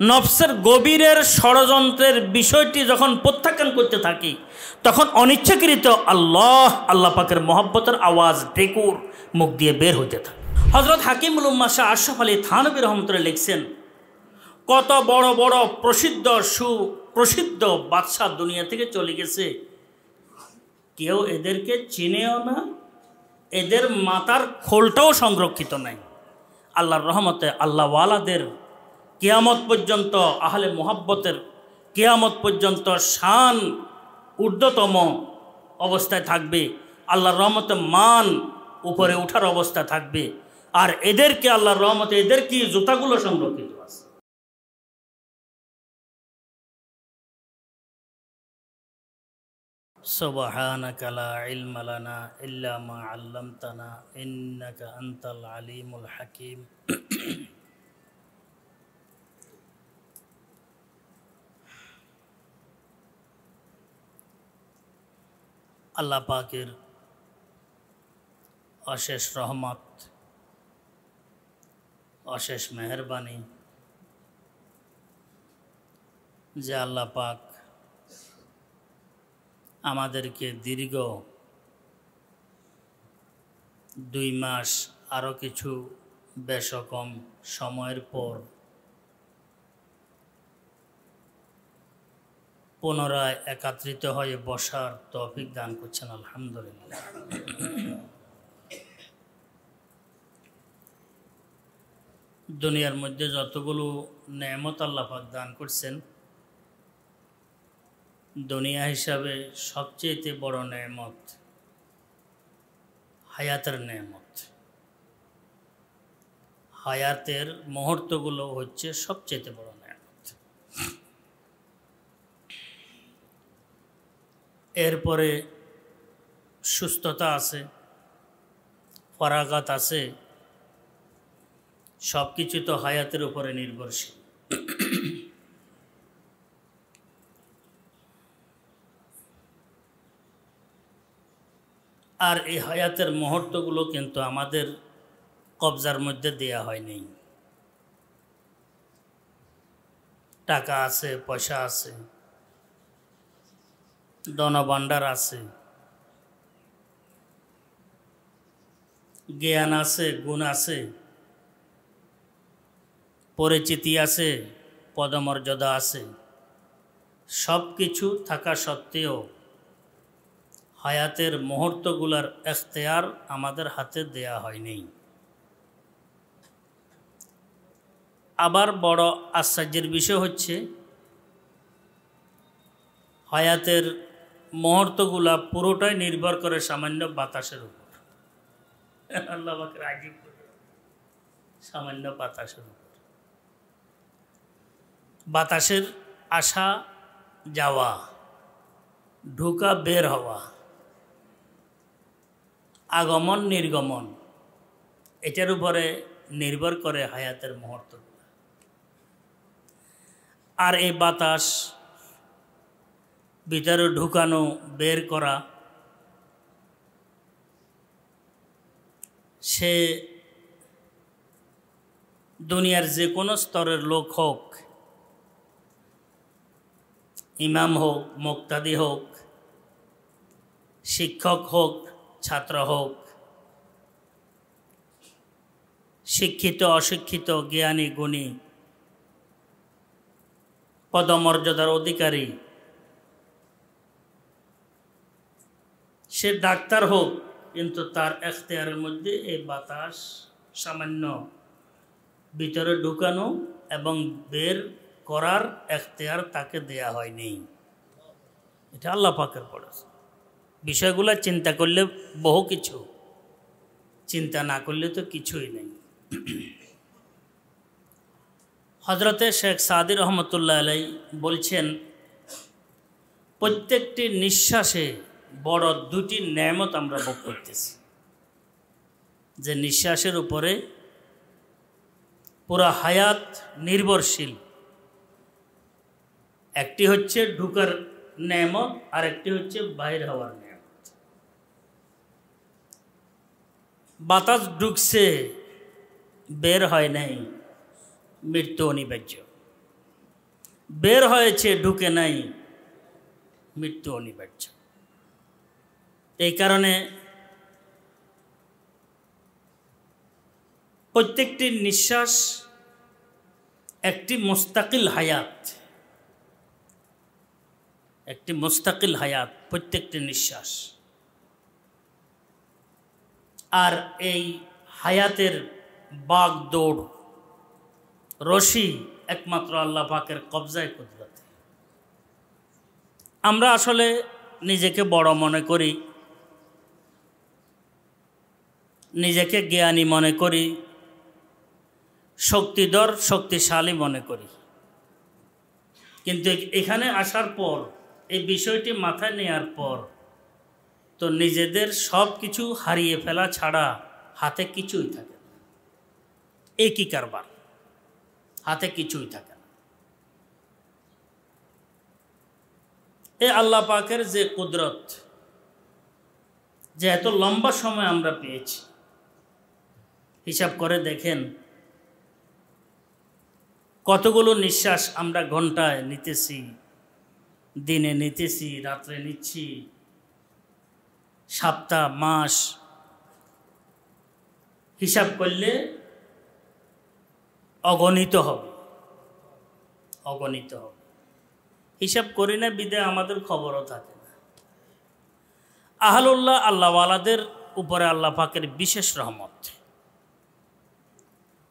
নফসের গভীরের ষড়যন্ত্রের বিষয়টি যখন প্রত্যাখ্যান করতে থাকি, তখন অনিচ্ছাকৃত আল্লাহ আল্লাহ পাকের মহব্বতের আওয়াজ ঢেকুর মুখ দিয়ে বের হতে থাকে। হজরত হাকিমুল উম্মাহ শাহ আশরাফ আলী থানভী রহমতুল্লাহ লিখছেন, কত বড় বড় সুপ্রসিদ্ধ বাদশাহ দুনিয়া থেকে চলে গেছে, কেউ এদেরকে চিনেও না, এদের মাথার খোলটাও সংরক্ষিত নাই। আল্লাহর রহমতে আল্লাহওয়ালাদের কিয়ামত পর্যন্ত, আহলে মোহাব্বতের কিয়ামত পর্যন্ত শান ঊর্ধ্বতম অবস্থায় থাকবে, আল্লাহর রহমতে মান উপরে ওঠার অবস্থা থাকবে। আর এদেরকে আল্লাহর রহমতে এদের কি জুতাগুলো সংরক্ষিত আছে। সুবহানাকা লা ইলমা লানা ইল্লা মা আল্লামতানা ইন্নাকা আনতাল আলিমুল হাকিম। আল্লাহ পাকের অশেষ রহমত, অশেষ মেহেরবানি যে আল্লাহ পাক আমাদেরকে দীর্ঘ 2 মাস আরও কিছু বেশ কম সময়ের পর পুনরায় একত্রিত হয়ে বসার তৌফিক দান করছেন, আলহামদুলিল্লাহ। দুনিয়ার মধ্যে যতগুলো নেয়ামত আল্লাহ পাক দান করছেন, দুনিয়া হিসাবে সবচেয়ে বড় নেয়ামত হায়াতের নেয়ামত। হায়াতের মুহূর্তগুলো হচ্ছে সবচেয়ে বড় নেয়ামত। এরপরে সুস্থতা আছে, ফরাগাত আছে, সব কিছু তো হায়াতের উপরে নির্ভরশীল। আর এই হায়াতের মুহূর্তগুলো কিন্তু আমাদের কবজার মধ্যে দেয়া হয়নি। টাকা আছে, পয়সা আছে, ধনভাণ্ডার আছে, জ্ঞান আছে, গুণ আছে, পরিচিতি আছে, পদমর্যাদা আছে, সব কিছু থাকা সত্ত্বেও হায়াতের মুহূর্তগুলোর এখতিয়ার আমাদের হাতে দেয়া হয়নি। আবার বড় আশ্চর্যের বিষয় হচ্ছে, হায়াতের মুহূর্তগুলা পুরোটাই নির্ভর করে সামান্য বাতাসের উপর। আল্লাহ পাকের আজীব, সামান্য বাতাসের উপর। বাতাসের আসা যাওয়া, ঢোকা বের হওয়া, আগমন নির্গমন, এটার উপরে নির্ভর করে হায়াতের মুহূর্তগুলো। আর এই বাতাস ভিতরে ঢুকানো, বের করা, সে দুনিয়ার যে কোনো স্তরের লোক হোক, ইমাম হোক, মুক্তাদি হোক, শিক্ষক হোক, ছাত্র হোক, শিক্ষিত অশিক্ষিত, জ্ঞানী গুণী, পদমর্যাদার অধিকারী, সে ডাক্তার হোক, কিন্তু তার এখতিয়ারের মধ্যে এই বাতাস সামান্য ভিতরে ঢুকানো এবং বের করার এখতিয়ার তাকে দেয়া হয়নি। এটা আল্লাহ পাকের পড়েছে। বিষয়গুলো চিন্তা করলে বহু কিছু, চিন্তা না করলে তো কিছুই নেই। হজরতে শেখ সাদি রহমতুল্লাহ আলাই বলছেন, প্রত্যেকটি নিঃশ্বাসে বড় 2টি নেয়ামত আমরা ভোগ করতেছি, যে নিঃশ্বাসের উপরে পুরা হায়াত নির্ভরশীল। একটি হচ্ছে ঢুকার নেয়ামত, আর একটি হচ্ছে বাইরে হওয়ার নেয়ামত। বাতাস ঢুকছে, বের হয় নাই, মৃত্যু অনিবার্য। বের হয়েছে, ঢুকে নাই, মৃত্যু অনিবার্য। এই কারণে প্রত্যেকটি নিঃশ্বাস একটি মুস্তাকিল হায়াত, একটি মুস্তাকিল হায়াত প্রত্যেকটি নিঃশ্বাস। আর এই হায়াতের বাগদৌড় রশি একমাত্র আল্লাহ পাকের কবজায় কুদরতে। আমরা আসলে নিজেকে বড় মনে করি, নিজেকে জ্ঞানী মনে করি, শক্তিধর শক্তিশালী মনে করি, কিন্তু এখানে আসার পর এই বিষয়টি মাথায় নেওয়ার পর তো নিজেদের সব কিছু হারিয়ে ফেলা ছাড়া হাতে কিছুই থাকে না। একই কারবার, হাতে কিছুই থাকে না। এই আল্লাহ পাকের যে কুদরত, যে এত লম্বা সময় আমরা পেয়েছি, হিসাব করে দেখেন কতগুলো নিঃশ্বাস আমরা ঘন্টায় নিতেছি, দিনে নিতেছি, রাত্রে নিচ্ছি, সপ্তাহ মাস হিসাব করলে অগণিত হবে, অগণিত হবে। হিসাব করি না বিদে আমাদের খবরও থাকে না। আহলুল্লাহ আল্লাহওয়ালাদের উপরে আল্লাহ পাকের বিশেষ রহমত,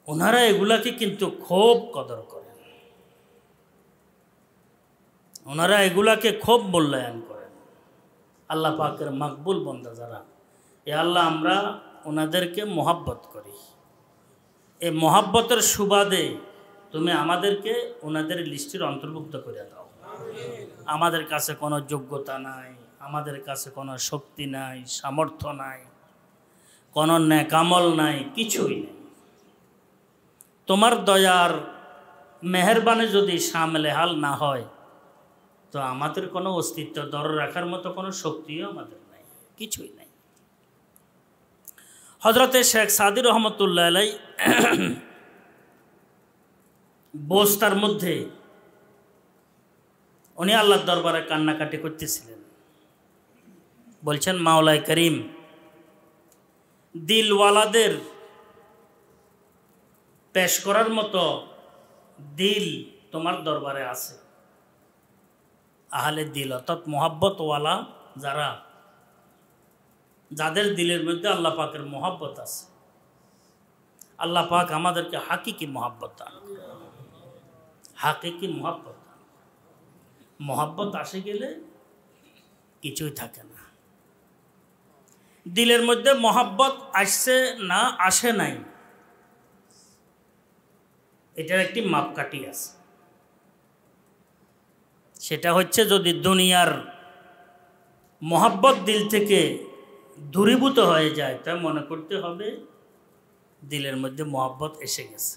ওনারা এগুলাকে কিন্তু খুব কদর করেন, ওনারা এগুলাকে খুব মূল্যায়ন করেন। আল্লাহ পাকের মাকবুল বান্দা যারা, এ আল্লাহ আমরা ওনাদেরকে মোহাব্বত করি। এই মোহাব্বতের সুবাদে তুমি আমাদেরকে ওনাদের লিস্টের অন্তর্ভুক্ত করে দাও। আমাদের কাছে কোনো যোগ্যতা নাই, আমাদের কাছে কোনো শক্তি নাই, সামর্থ্য নাই, কোনো নেকামল নাই, কিছুই নেই। তোমার দয়ার মেহেরবানি যদি শামিলে হাল না হয় তো আমাদের কোনো অস্তিত্ব ধরে রাখার মতো কোনো শক্তিও আমাদের নাই, কিছুই নাই। হজরতে শেখ সাদি রহমতুল্লাহ আলাই বস্তার মধ্যে উনি আল্লাহর দরবারে কান্নাকাটি করতেছিলেন, বলছেন মাওলাই করিম, দিলওয়ালাদের পেশ করার মতো দিল তোমার দরবারে আছে। আহলে দিল অর্থাৎ মোহাব্বতওয়ালা যারা, যাদের দিলের মধ্যে আল্লাহ পাকের মোহাব্বত আছে, আল্লাহ পাক আমাদেরকে হাকিকি মোহাব্বত দান, হাকিকি মোহাব্বত দান। মোহাব্বত আসে গেলে কিছুই থাকে না। দিলের মধ্যে মোহাব্বত আসছে না আসে নাই, এটার একটি মাপকাঠি আছে। সেটা হচ্ছে যদি দুনিয়ার মোহাব্বত দিল থেকে দূরীভূত হয়ে যায় তা মনে করতে হবে দিলের মধ্যে মোহাব্বত এসে গেছে।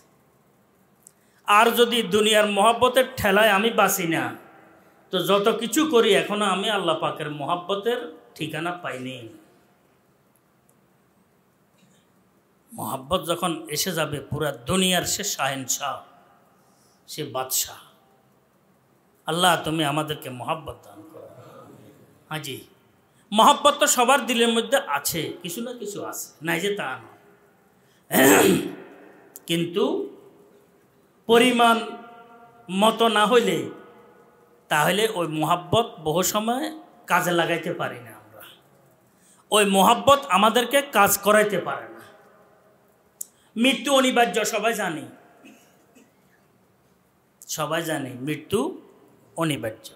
আর যদি দুনিয়ার মোহাব্বতের ঠেলায় আমি বাঁচি না, তো যত কিছু করি এখনো আমি আল্লাহ পাকের মোহাব্বতের ঠিকানা পাইনি। মোহাব্বত যখন এসে যাবে, পুরা দুনিয়ার সে শাহেনশাহ, সে বাদশাহ। আল্লাহ তুমি আমাদেরকে মোহাব্বত দান করো। হাজি, মোহাব্বত তো সবার দিলের মধ্যে আছে, কিছু না কিছু আছে, নাই যে তা নয়, কিন্তু পরিমাণ মতো না হইলে তাহলে ওই মোহাব্বত বহু সময় কাজে লাগাইতে পারি না আমরা। ওই মোহাব্বত আমাদেরকে কাজ করাইতে পারে না। মৃত্যু অনিবার্য, সবাই জানি, সবাই জানি মৃত্যু অনিবার্য।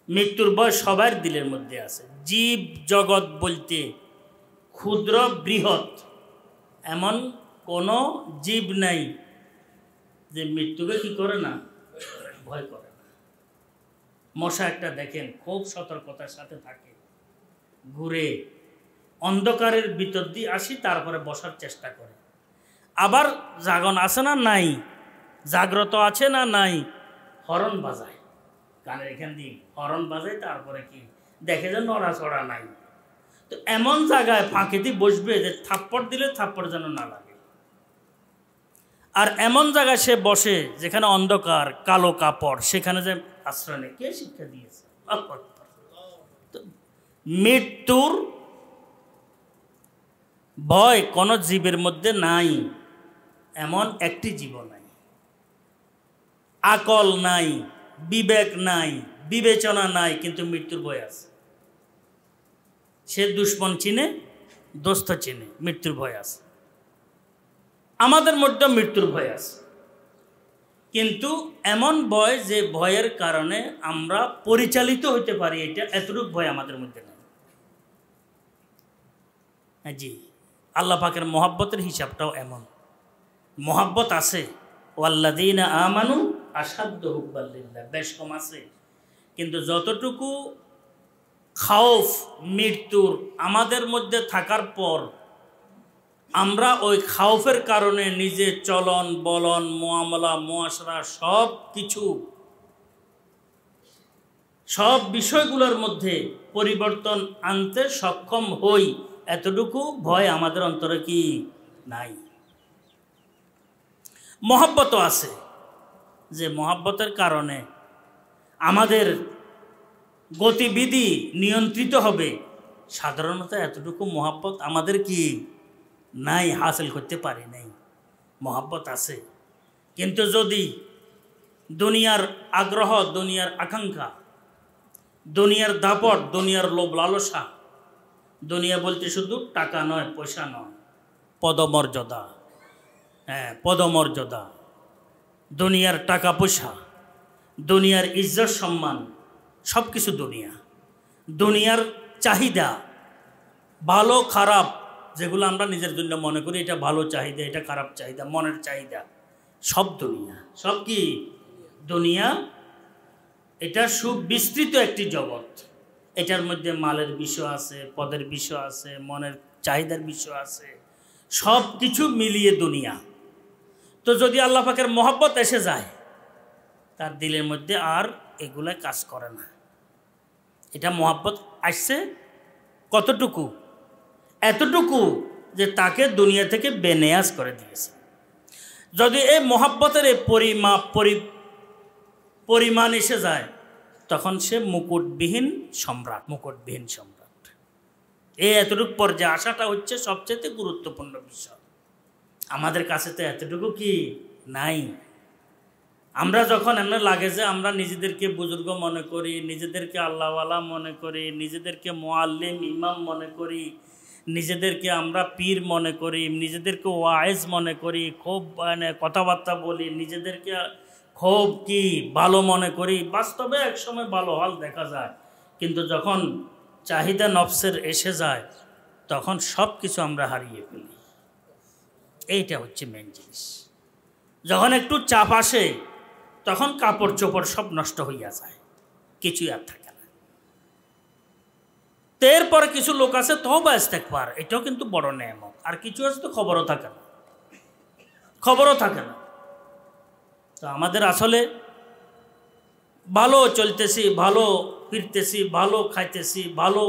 মৃত্যুর ভয় সবার দিলের মধ্যে আছে। জীব জগৎ বলতে ক্ষুদ্র বৃহৎ এমন কোনো জীব নাই যে মৃত্যুকে কি করে না, ভয় করে না। মশা একটা দেখেন খুব সতর্কতার সাথে থাকে, ঘুরে অন্ধকারের ভিতর দিয়ে আসি, তারপরে বসার চেষ্টা করে। আবার জাগন আছে না নাই, জাগ্রত আছে না নাই, হরন বাজায়, কানের এখান দিয়ে হরন বাজায়, তারপরে কি দেখে যে নড়াচড়া নাই। তো এমন জায়গায় ফাঁকি দিয়ে বসবে যে থাপ্পড় দিলে থাপ্পড় যেন না লাগে। আর এমন জায়গায় সে বসে যেখানে অন্ধকার, কালো কাপড়, সেখানে যে আশ্রয় নেই। কে শিক্ষা দিয়েছে? মৃত্যুর ভয় কোনো জীবের মধ্যে নাই, এমন একটি জীব নাই। আকল নাই, বিবেক নাই, বিবেচনা নাই, কিন্তু মৃত্যুর ভয় আছে। সে দুশ্মন চিনে, দোস্ত চিনে, মৃত্যুর ভয় আছে। আমাদের মধ্যে মৃত্যুর ভয় আছে, কিন্তু এমন ভয় যে ভয়ের কারণে আমরা পরিচালিত হতে পারি, এটা এতটুকু ভয় আমাদের মধ্যে নেই। জি, আল্লাহ পাকের মহাব্বতের হিসাবটাও এমন। মহাব্বত আছে, ওয়াল্লাযীনা আমানু আশাদ্দু হুব্বাল লিল্লাহ, বেশ কম আছে, কিন্তু যতটুকু খাউফ মৃত্যুর আমাদের মধ্যে থাকার পর আমরা ওই খাউফের কারণে নিজের চলন বলন, মুআমালা, মুআশরা সব বিষয়গুলোর মধ্যে পরিবর্তন আনতে সক্ষম হই, এতটুকু ভয় আমাদের অন্তরে কি নাই? মহব্বত আছে, যে মহব্বতের কারণে আমাদের গতিবিধি নিয়ন্ত্রিত হবে। সাধারণত এতটুকু মহব্বত আমাদের কি নাই, হাসিল করতে পারি নাই। মহব্বত আছে, কিন্তু যদি দুনিয়ার আগ্রহ, দুনিয়ার আকাঙ্ক্ষা, দুনিয়ার দাপট, দুনিয়ার লোভ লালসা, দুনিয়া বলতে শুধু টাকা নয়, পয়সা নয়, পদমর্যাদা, পদমর্যাদা, দুনিয়ার টাকা পয়সা, দুনিয়ার ইজ্জত সম্মান, সব কিছু দুনিয়ার চাহিদা, ভালো খারাপ, যেগুলো আমরা নিজের জন্য মনে করি এটা ভালো চাহিদা, এটা খারাপ চাহিদা, মনের চাহিদা, সব দুনিয়া। সব কি দুনিয়া? এটা সুবিস্তৃত একটি জগৎ। এটার মধ্যে মালের বিষয় আছে, পদের বিষয় আছে, মনের চাহিদার বিষয় আছে, সব কিছু মিলিয়ে দুনিয়া। তো যদি আল্লাহ পাকের মহব্বত এসে যায়, তার দিলের মধ্যে আর এগুলা কাজ করে না। এটা মহব্বত আসছে কতটুকু? এতটুকু যে তাকে দুনিয়া থেকে বেনিয়াজ করে দিয়েছে। যদি এই মহব্বতের এই পরিমাণ এসে যায়, তখন সে মুকুটবিহীন সম্রাট। এই এতটুকু পর্যায়ে আসাটা হচ্ছে সবচেয়ে গুরুত্বপূর্ণ বিষয়। আমাদের কাছে তো এতটুকু কি নাই। আমরা যখন এমন লাগে যে আমরা নিজেদেরকে বুজুর্গ মনে করি, নিজেদেরকে আল্লাহওয়ালা মনে করি, নিজেদেরকে মুআল্লিম ইমাম মনে করি, নিজেদেরকে আমরা পীর মনে করি, নিজেদেরকে ওয়াইজ মনে করি, খুব কথাবার্তা বলি, নিজেদেরকে খুব কি ভালো মনে করি, বাস্তবে একসময় ভালো হাল দেখা যায়, কিন্তু যখন চাহিদা নফসের এসে যায়, তখন সব কিছু আমরা হারিয়ে ফেলি। এইটা হচ্ছে মেন জিনিস। যখন একটু চাপ আসে, তখন কাপড় চোপড় সব নষ্ট হইয়া যায়, কিছুই আর থাকে না। এরপরে কিছু লোক আছে তওবা ইস্তেগফার, এটাও কিন্তু বড় নেয়ামত। আর কিছু আছে তো খবরও থাকে না। তো আমাদের আসলে ভালো চলতেছি, ভালো ফিরতেছি, ভালো খাইতেছি, ভালো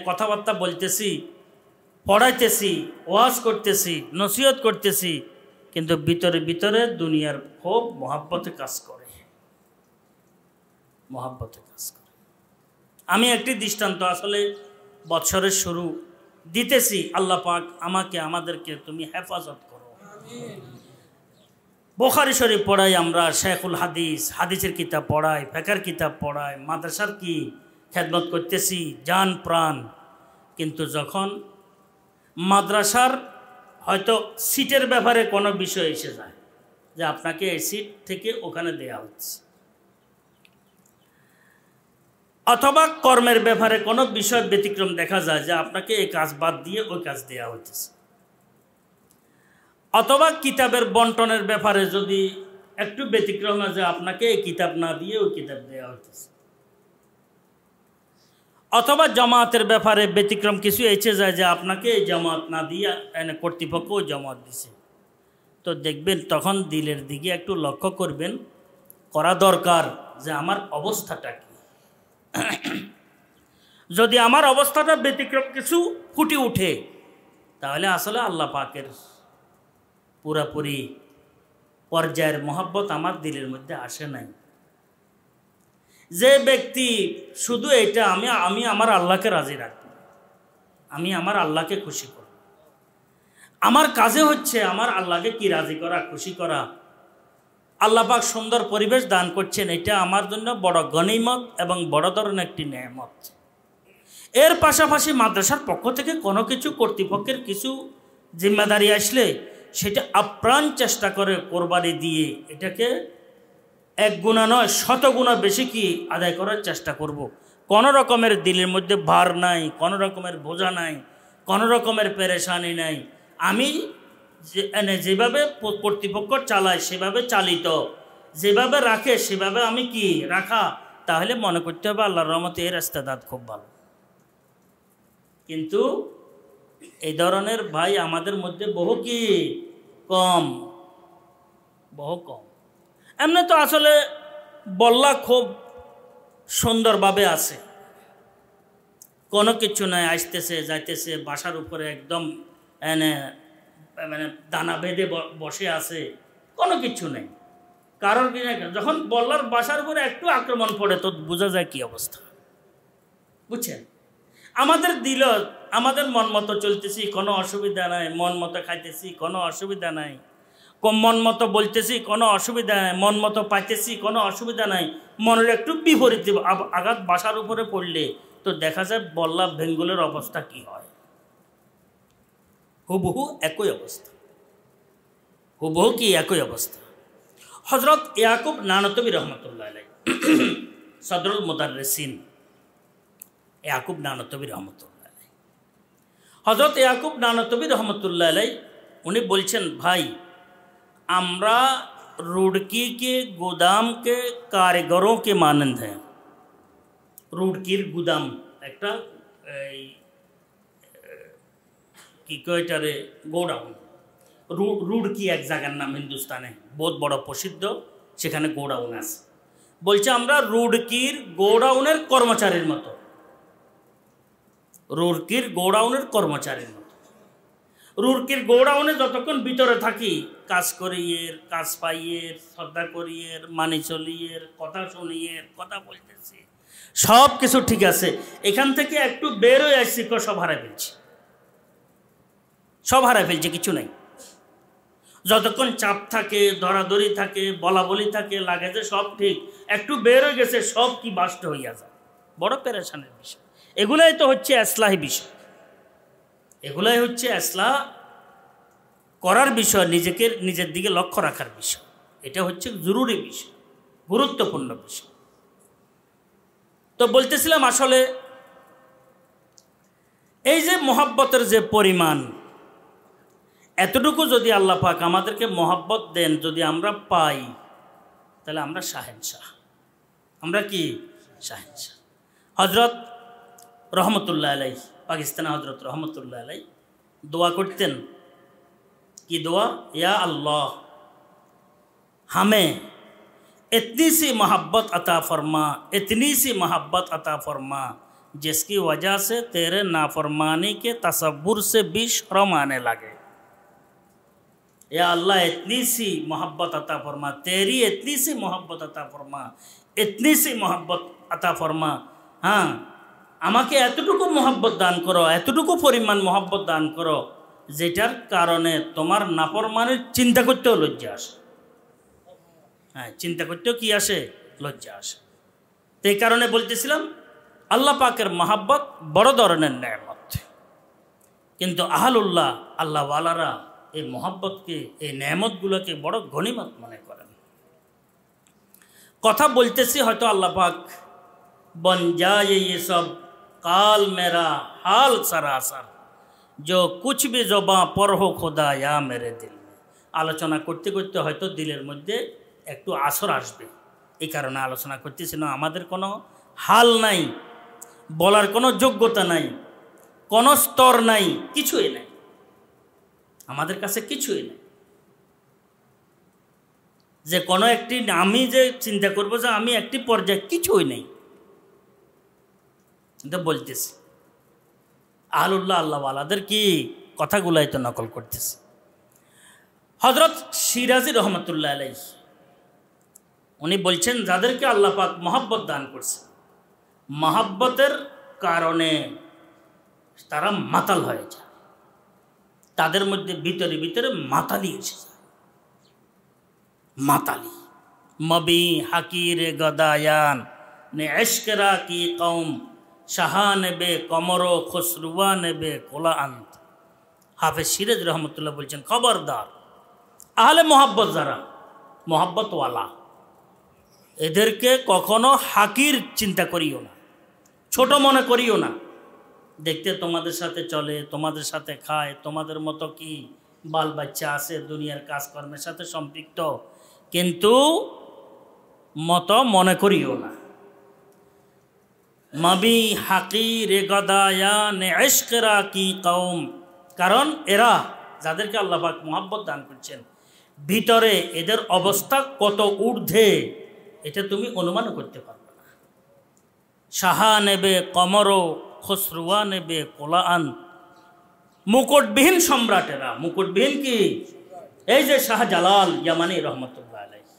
কথাবার্তা বলতেছি, পড়াইতেছি, ওয়াজ করতেছি, নসিহত করতেছি, কিন্তু ভিতরে ভিতরে দুনিয়ার খুব মহাব্বতে কাজ করে। আমি একটি দৃষ্টান্ত আসলে বৎসরের শুরু দিতেছি। আল্লাহ পাক আমাদেরকে তুমি হেফাজত করো। বুখারী শরীফ পড়াই আমরা, শেখুল হাদিসের কিতাব পড়াই, ফিকহের কিতাব পড়াই, মাদ্রাসার কি খেদমত করতেছি জান প্রাণ, কিন্তু যখন মাদ্রাসার হয়তো সিটের ব্যাপারে কোনো বিষয় এসে যায় যে আপনাকে এই সিট থেকে ওখানে দেয়া হচ্ছে, অথবা কর্মের ব্যাপারে কোনো বিষয় ব্যতিক্রম দেখা যায় যে আপনাকে এই কাজ বাদ দিয়ে ওই কাজ দেয়া হচ্ছে, অথবা কিতাবের বন্টনের ব্যাপারে যদি একটু ব্যতিক্রম হয় যে আপনাকে এই কিতাব না দিয়ে ওই কিতাব দেওয়া হচ্ছে, অথবা জামাতের ব্যাপারে ব্যতিক্রম কিছু এসে যায় যে আপনাকে এই জামাত না দিয়ে কর্তৃপক্ষ ওই জামাত দিছে, তো দেখবেন তখন দিলের দিকে একটু লক্ষ্য করবেন, করা দরকার যে আমার অবস্থাটা কি। যদি আমার অবস্থাটা ব্যতিক্রম কিছু ফুটে উঠে, তাহলে আসলে আল্লাহ পাকের পুরাপুরি পর্যায়ের মহব্বত আমার দিলের মধ্যে আসে নাই। যে ব্যক্তি শুধু এটা আমি আমার আল্লাহকে রাজি রাখব, আমি আমার আল্লাহকে খুশি করব, আমার কাজে হচ্ছে আমার আল্লাহকে কি রাজি করা, খুশি করা। আল্লাহ পাক সুন্দর পরিবেশ দান করছেন, এটা আমার জন্য বড় গনিমত এবং বড় ধরনের একটি নেয়ামত। এর পাশাপাশি মাদ্রাসার পক্ষ থেকে কোনো কিছু কর্তৃপক্ষের কিছু জিম্মেদারি আসলে সেটা আপ্রাণ চেষ্টা করে কোরবানি দিয়ে এটাকে এক গুণা নয় শত গুণা বেশি কি আদায় করার চেষ্টা করব। কোনো রকমের দিলের মধ্যে ভার নাই, কোনো রকমের বোঝা নাই, কোনো রকমের পেরেশানি নাই। আমি যেভাবে কর্তৃপক্ষ চালায় সেভাবে চালিত, যেভাবে রাখে সেভাবে আমি কি রাখা, তাহলে মনে করতে হবে আল্লাহর রহমতে এর ইস্তেদাদ খুব ভালো। কিন্তু এই ধরনের ভাই আমাদের মধ্যে বহু কম। এমনি তো আসলে বল্লা খুব সুন্দরভাবে আছে, কোনো কিছু নাই, আসতেছে যাইতেছে, বাসার উপরে একদম মানে দানা বেঁধে বসে আছে, কোনো কিছু নেই। কারণ কি না, যখন বল্লার বাসার উপরে একটু আক্রমণ পড়ে তো বোঝা যায় কি অবস্থা, বুঝছেন? আমাদের দিল আমাদের মন মতো চলতেছি, কোনো অসুবিধা নাই, মন মতো খাইতেছি, কোনো অসুবিধা নাই, মন মতো বলতেছি, কোনো অসুবিধা নাই, মন মতো পাইতেছি, কোনো অসুবিধা নাই। মনের একটু বিপরীত আঘাত বাসার উপরে পড়লে তো দেখা যায় বল্লা ভেঙ্গুলের অবস্থা কি হয়। হুবহু একই অবস্থা, হুবহু কি একই অবস্থা। হজরত ইয়াকুব নানতবী রহমতুল্লাহ আলাইহি, সদরুল মুদাররিসিন ইয়াকুব নানতবী রহমতুল্লাহ আলাইহি, হজরত ইয়াকুব নানতবী রহমতুল্লাহ আলাইহি উনি বলছেন, ভাই আমরা रुड़की के गोदाम के कारीगरों के मानंद हैं। रुड़कीर गुदाम একটা কি কয়টারে গোডাউন, রুড়কি এক জায়গার নাম হিন্দুস্তানে, বহুত বড় প্রসিদ্ধ, সেখানে গোডাউন আছে। বলছে আমরা রুড়কির গোডাউনের কর্মচারীর মতো, রুড়কির গোডাউনের কর্মচারীর মতো। রুড়কির গোডাউনে যতক্ষণ ভিতরে থাকি কাজ করিয়ের, কাজ পাইয়ের, শ্রদ্ধা করিয়ের, মানি চলিয়ের, কথা শুনিয়ের, কথা বলতেছি, সব কিছু ঠিক আছে। এখান থেকে একটু বের হয়ে আসছি, সব হারাই ফেলছি, সব হারাই ফেলছি, কিছু নেই। যতক্ষণ চাপ থাকে, ধরাধরি থাকে, বলা বলি থাকে, লাগে যে সব ঠিক, একটু বের হয়ে গেছে সব কি বাস্ট হইয়া যায়। বড় পেরেশানের বিষয়। এগুলাই তো হচ্ছে ইসলাহি বিষয়, এগুলাই হচ্ছে ইসলাহ করার বিষয়, নিজের দিকে লক্ষ্য রাখার বিষয়। এটা হচ্ছে জরুরি বিষয়, গুরুত্বপূর্ণ বিষয়। তো বলতেছিলাম আসলে এই যে মহব্বতের যে পরিমাণ, এতটুকু যদি আল্লাহ পাক আমাদেরকে মহব্বত দেন, যদি আমরা পাই, তাহলে আমরা শাহেনশাহ। আমরা কি শাহেনশাহ। হজরত রহমতুল্লাহ আলাইহি, পাকিস্তানে হজরত রহমতুল্লাহ আলাইহি দোয়া করতেন। কি দোয়া? या अल्लाह हमें इतनी सी मोहब्बत अता फरमा, इतनी सी मोहब्बत अता फरमा जिसकी वजह से तेरे नाफरमानी के तसव्वुर से भी शर्म आने लगे। या अल्लाह इतनी सी मोहब्बत अता फरमा, तेरी इतनी सी मोहब्बत अता फरमा, इतनी सी मोहब्बत अता फरमा। हाँ, আমাকে এতটুকু মহব্বত দান করো, এতটুকু পরিমাণ মহব্বত দান করো যেটার কারণে তোমার নাফরমানের চিন্তা করতেও লজ্জা আসে। হ্যাঁ, চিন্তা করতেও কি আসে? লজ্জা আসে। তো এই কারণে বলতেছিলাম আল্লাহ পাকের মহব্বত বড় ধরনের নেয়ামত, কিন্তু আহলুল্লাহ আল্লাহওয়ালারা এই মহব্বতকে, এই নেয়ামতগুলোকে বড় গনিমত মনে করেন। কথা বলতেছি হয়তো আল্লাহ পাক बन जाए ये सब काल मेरा हाल सरासर जो कुछ भी ज़ुबां पर हो खुदा या मेरे दिल में। আলোচনা করতে করতে হয়তো দিলের মধ্যে একটু আসর আসবে, এই কারণে আলোচনা করতেছি না। আমাদের কোনো হাল নাই, বলার কোনো যোগ্যতা নাই, কোনো স্তর নাই, কিছুই নাই, আমাদের কাছে কিছুই নাই যে কোনো একটি আমি যে চিন্তা করবো যে আমি একটি পর্যায়ে, কিছুই নেই। কিন্তু বলতেছি আহলুল্লাহ আল্লাহওয়ালাদের কি কথাগুলাই তো নকল করতেছি। হযরত শিরাজি রহমতুল্লাহ আলাইহি উনি বলছেন, যাদেরকে আল্লাহ পাক মহব্বত দান করছে, মহব্বতের কারণে তারা মাতাল হয়ে যায়, তাদের মধ্যে ভিতরে ভিতরে মাতালি এসে যায়। মাতালি মবি হাকির গদায়ান নে এশকরা কি কৌম শাহান বে কমরো খসরুয়ান বে কোলা আন্ত। হাফেজ সিরাজ রহমতুল্লাহ বলছেন, খবরদার আহলে মোহাব্বত যারা মোহাব্বতওয়ালা, এদেরকে কখনো হাকির চিন্তা করিও না, ছোট মনে করিও না। দেখতে তোমাদের সাথে চলে, তোমাদের সাথে খায়, তোমাদের মতো কি বাল বাচ্চা আছে, দুনিয়ার কাজকর্মের সাথে সম্পৃক্ত, কিন্তু মতো মনে করিও না। মাবি হাকির গদায়ান ইশকরা কি কওম, কারণ এরা যাদেরকে আল্লাহ পাক মোহাব্বত দান করছেন, ভিতরে এদের অবস্থা কত ঊর্ধ্বে এটা তুমি অনুমান করতে পারবে না। শাহা নেবে কমরো খসরুয়া নেবে কোলাআন, মুকুটবিহীন সম্রাটেরা। মুকুটবিহীন কি? এই যে শাহজালাল ইয়ামানি রহমতুল্লাহ আলাইহি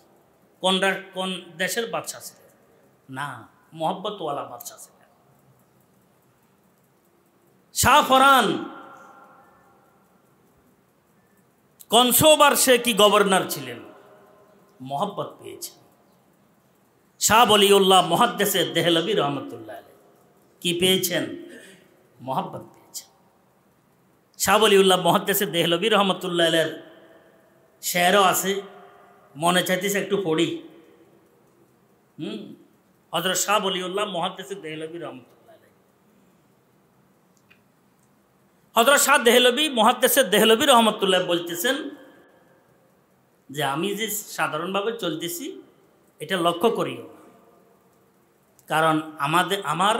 কোন দেশের বাদশা ছিলেন? না, মোহাব্বতওয়ালা বাদশা ছিলেন। শাহ ফরান কনসোবার সে কি গভর্নর ছিলেন, মোহাব্বত পেয়েছেন। শাহ বলিউল্লাহ মুহাদ্দিসে দেহলভী রহমতুল্লাহ আলাইহি কি পেয়েছেন? মোহাব্বত পেয়েছেন। শাহ বলিউল্লাহ মুহাদ্দিসে দেহলভী রহমতুল্লাহ আলাইহির শেরও আছে, মনে চাইতেছে একটু পড়ি। হযরত শাহ বলিউল্লাহ মুহাদ্দিসে দেহলভী রহমতুল্লাহ আলাইহি, হযরত শাহ দেহলভী মুহাদ্দিসে দেহলভী রহমতুল্লাহ বলতেছেন যে আমি যে সাধারণভাবে চলতেছি এটা লক্ষ্য করিও, কারণ আমার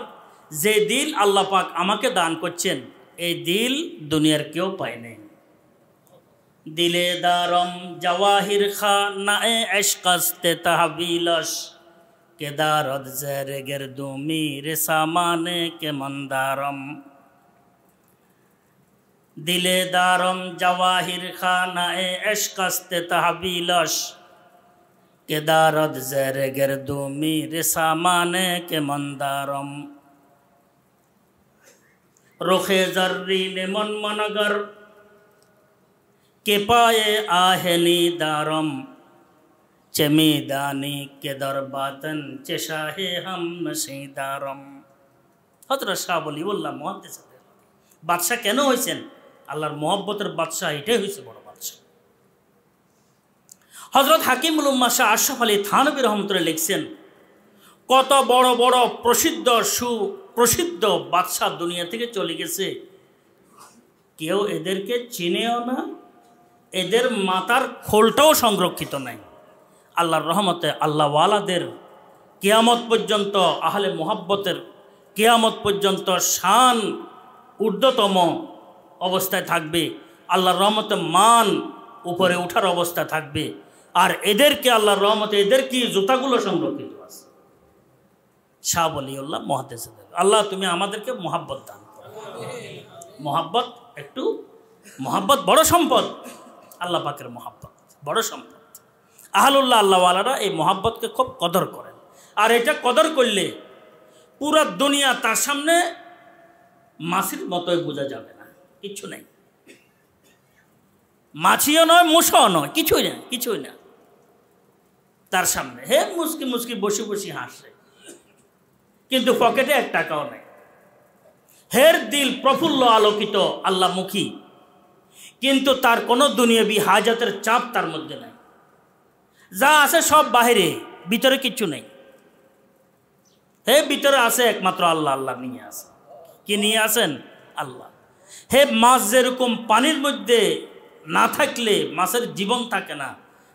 যে দিল আল্লাহ পাক আমাকে দান করছেন, এই দিল দুনিয়ার কেউ পায় নাই। দিলে দারম জওয়াহির খা নায়ে এশকাস্তে তাহবিলাস কেদারদ জেরে গেরদুমি রে সামানে কে মন্দারম। দিলে দারম জওয়াহির খা নায়ে এশকাস্তে তাহবিলাস কেদারদ জেরে গেরদুমি রে সামানে কে মন্দারম। রোখে জর্রিনে মন মনগর কে পায়ে আহেনি দারম চেমিদানি কে দরবাতন চেশাহে হাম নশীদারম। হযরত শাহ বলিউল্লাহ মুহাদ্দিস বাদশাহ কেন হয়েছেন? আল্লাহর মহব্বতের বাদশাহ, এটাই হয়েছে বড় বাদশাহ। হযরত হাকিমুল উম্মাহ শাহ আশরাফ আলী থানভী রহমতুল্লাহ লিখছেন, কত বড় বড় সুপ্রসিদ্ধ বাদশাহ দুনিয়া থেকে চলে গেছে, কেউ এদেরকে চিনেও না, এদের মাথার খোলটাও সংরক্ষিত নাই। আল্লাহর রহমতে আল্লাহওয়ালাদের কিয়ামত পর্যন্ত, আহলে মোহাব্বতের কিয়ামত পর্যন্ত শান ঊর্ধ্বতম অবস্থায় থাকবে, আল্লাহর রহমতে মান উপরে ওঠার অবস্থা থাকবে। আর এদেরকে আল্লাহর রহমতে এদের কি জুতাগুলো সংরক্ষিত আছে। শাহ বলিউল্লাহ মুহাদ্দিস, আল্লাহ তুমি আমাদেরকে মোহাব্বত দান করো। মোহাব্বত বড় সম্পদ, আল্লাহ পাকের মোহাব্বত বড় সম্পদ। আহলুল্লাহ আল্লাহওয়ালারা এই মোহাব্বতকে খুব কদর করেন, আর এটা কদর করলে পুরা দুনিয়া তার সামনে মাছির মতোই বোঝা যাবে না, কিচ্ছু নেই। মাছিও নয়, মুসাও নয়, কিছুই না তার সামনে। হে মুস্কি মুস্কি বসে বসে হাসে, কিন্তু পকেটে 1 টাকাও নেই। হের দিল প্রফুল্ল আলোকিত আল্লাহমুখী, কিন্তু তার কোনো দুনিয়াবি হাজাতের চাপ তার মধ্যে নাই। যা আছে সব বাহিরে, ভিতরে কিচ্ছু নেই। হে ভিতরে আছে একমাত্র আল্লাহ, আল্লাহ নিয়ে আছে। কি নিয়ে আছেন? আল্লাহ। হে মাছ যেরকম পানির মধ্যে না থাকলে মাছের জীবন থাকে না,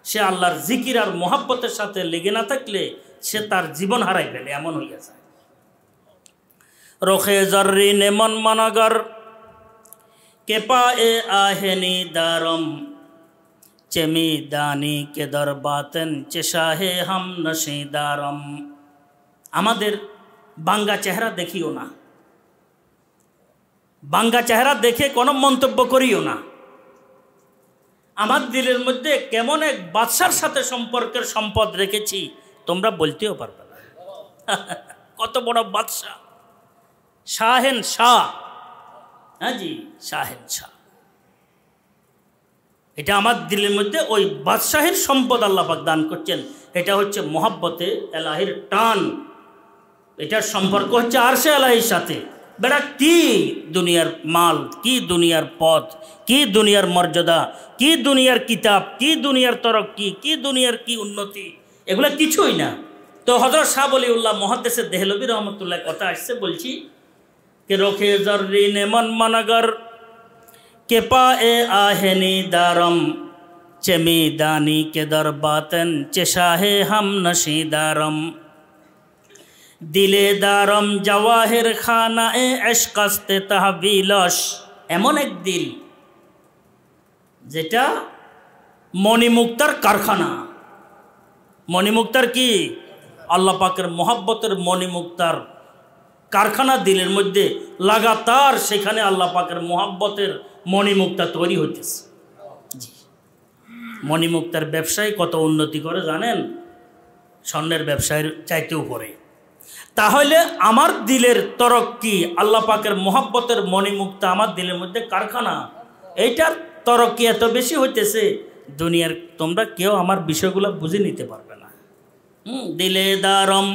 সে আল্লাহর জিকির আর মোহাব্বতের সাথে লেগে না থাকলে সে তার জীবন হারাই ফেলে, এমন হইয়া যায়। রোখে জর্রিনে মন মনগর কে পায়ে আহেনি দারম চেমিদানি কে দরবাতন চেশাহে হাম নশীদারম। আমাদের বাঙ্গা চেহারা দেখিও না, বাঙ্গা চেহারা দেখে কোনো মন্তব্য করিও না। আমার দিলের মধ্যে কেমন এক বাদশার সাথে সম্পর্কের সম্পদ রেখেছি তোমরা বলতেও পারবে না। কত বড় বাদশাহ, শাহেন শাহ। হ্যাঁ জি, শাহেন শাহ। এটা আমার দিলের মধ্যে ওই বাদশাহের সম্পদ আল্লাহ পাক দান করছেন। এটা হচ্ছে মোহাব্বতে এলাহির টান। এটার সম্পর্ক হচ্ছে আরশে এলাহির সাথে। বেটা কি দুনিয়ার মাল, কি দুনিয়ার পথ, কি দুনিয়ার মর্যাদা, কি দুনিয়ার কিতাব, কি দুনিয়ার তরক্কি, কি দুনিয়ার কি উন্নতি, এগুলো কিছুই না। তো হযরত শাহ ওলিউল্লাহ মুহাদ্দিস দেহলভী রহমতুল্লাহ কথা আসছে, বলছি कि रोखे जर्रीन मन मनगर के पाए आहनी दारम चमी दानी के दर बातन चशाहे हम नशी दारम दिले दारम जवाहिर खाना ए अशकस्ते तहबीलश। एमन एक दिल जेटा मणिमुक्तार कारखाना। मणिमुक्तार की आल्ला पाकेर मोहब्बतेर मणिमुक्तार कारखाना दिलेर मध्य लागातार सेखाने आल्ला पाकेर मोहब्बतेर मणिमुक्ता तैरी हइतेछे। जी, मणिमुक्तार व्यवसायी कत उन्नति करे जानेन? स्वर्णेर व्यवसायीर चाइतेও पड़े। ताहले आमार दिलेर तरक्की आल्ला पाकेर मोहब्बतेर मणिमुक्ता आमार दिलेर मध्य कारखाना, एटार तरक्की एत बेशी हइतेछे दुनियार तोमरा केउ आमार विषयगुलो बुझे निते पारबे ना। दिले दारम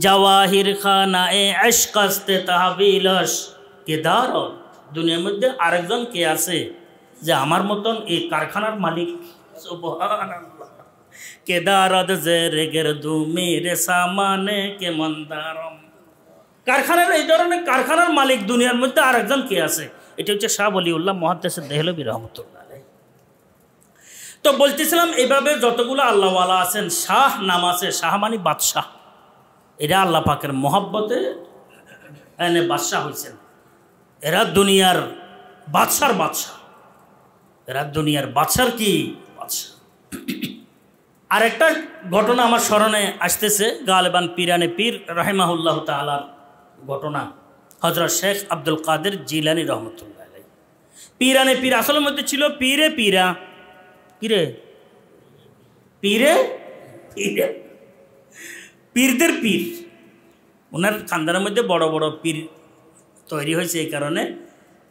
जवाहिर खाना ए अशकस्ते तहबीलश के दार। दुनियार मध्य आरेकजन के आछे जे आमार मतन ए कारखानार मालिक। सुबहानाल्लाह। के दारद जेरे गेरदु मेरे सामाने के मंदारम। कारखानार এই ধরনের कारखानार मालिक दुनियार मध्य आरेकजन के आछे। এটা হচ্ছে শাহ ওলিউল্লাহ মুহাদ্দিস দেহলভী রহমাতুল্লাহ আলাইহি। তো বলতেছিলাম এইভাবে যতগুলো আল্লাহওয়ালা আছেন, শাহ নাম আছে, শাহ মানে বাদশাহ। এরা আল্লাহ পাকের মোহাব্বতে এনে বাদশাহ হয়েছেন। এরা দুনিয়ার বাদশার বাদশাহ। এরা দুনিয়ার বাদশার কি বাদশাহ। আরেকটা ঘটনা আমার স্মরণে আসতেছে, গালেবান পীরানে পীর রাহিমাহুল্লাহ তাআলার ঘটনা। হযরত শেখ আব্দুল কাদের জিলানী রহমতুল্লাহ আলাইহি। পীরানে পীর আসলের মধ্যে ছিল পীরে পীরা। কিরে? পীরে পীরা, পীরদের পীর। ওনার খানদানের মধ্যে বড় বড় পীর তৈরি হয়েছে, এই কারণে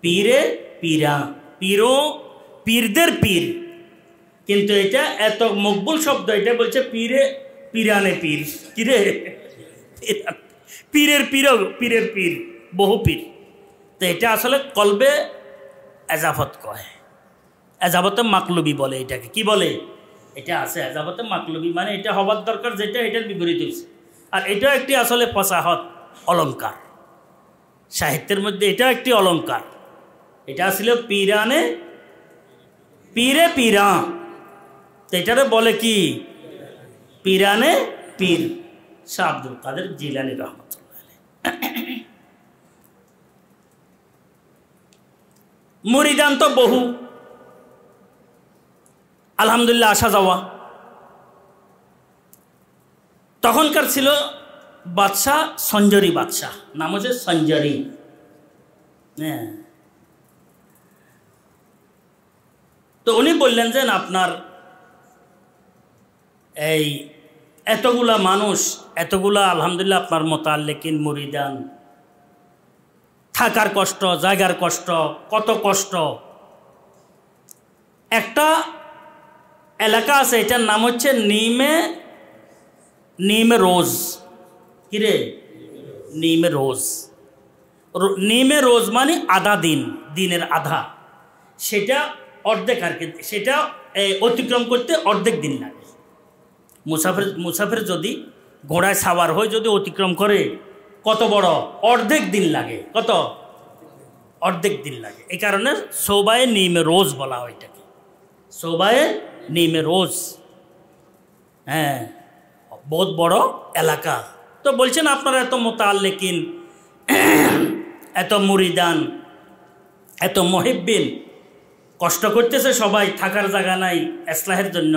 পীরে পীরা, পীরও পীরদের পীর। কিন্তু এটা এত মকবুল শব্দ, এটা বলছে পীরে পীরানে পীর। কিরে? পীরের পীর, পীরের পীর, বহু পীর। তো এটা আসলে কলবে এজাফত কয়, এজাবতে মাকলুবি বলে। এটাকে কি বলে? এটা আছে এজাবতে মাকলুবি, মানে এটা হবার দরকার যেটা এটার বিপরীত হয়েছে। আর এটা একটি আসলে ফসাহত অলঙ্কার, সাহিত্যের মধ্যে এটা একটি অলঙ্কার। এটা আসলে পীরানে পীরে পীরা, তো এটারে বলে কি? পীরানে পীর। শাহ আব্দুল কাদের জিলানী রহমতুল্লাহ আলাইহি। মুরিদান তো বহু, আলহামদুলিল্লাহ আসা যাওয়া। তখনকার ছিল বাদশাহ সঞ্জরি বাদশাহ, নাম হচ্ছে সঞ্জরি। হ্যাঁ, তো উনি বললেন যে আপনার এই এতগুলা মানুষ, এতগুলা আলহামদুলিল্লাহ আপনার মোতাল্লিকিন মুরিদান, থাকার কষ্ট, জায়গার কষ্ট, কত কষ্ট। একটা এলাকা আছে, এটার নাম হচ্ছে নিমে রোজ। কিরে? নিমে রোজ। নিমে রোজ মানে আধা দিন, দিনের আধা। সেটা অর্ধেক আর কি, সেটা অতিক্রম করতে অর্ধেক দিন লাগে। মুসাফির যদি ঘোড়ায় সাওয়ার হয়ে যদি অতিক্রম করে, কত বড়? অর্ধেক দিন লাগে। কত? অর্ধেক দিন লাগে। এই কারণে সোবায়ে নিমে রোজ বলা হয় এটাকে, সোবায়ে নিমে রোজ। হ্যাঁ, বহুত বড় এলাকা। তো বলছেন আপনারা এত মোতাল্লিকিন, এত মুরিদান, এত মুহিব্বিন কষ্ট করতেছে, সবাই থাকার জায়গা নাই ইসলাহের জন্য।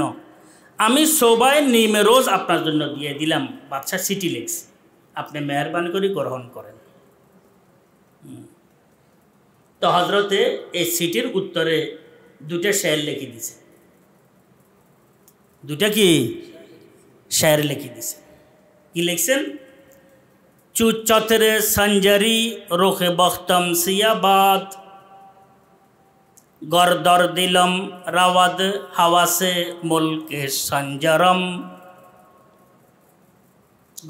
আমি সোবায়ে নিমে রোজ আপনার জন্য দিয়ে দিলাম। বাদশাহ চিঠি লিখছে, আপনি মেহরবানি করে গ্রহণ করেন। তো হজরতে এই চিঠির উত্তরে দুটো শের লিখে দিছে। দুটা কি শায়ের লিখে দিছে। কি লিখছেন? চুচ চতরে সঞ্জরি রোখে বখতম সিয়াবাদ, গরদর দিলম রাওয়াদ হাওয়াসে মুলকে সঞ্জরম,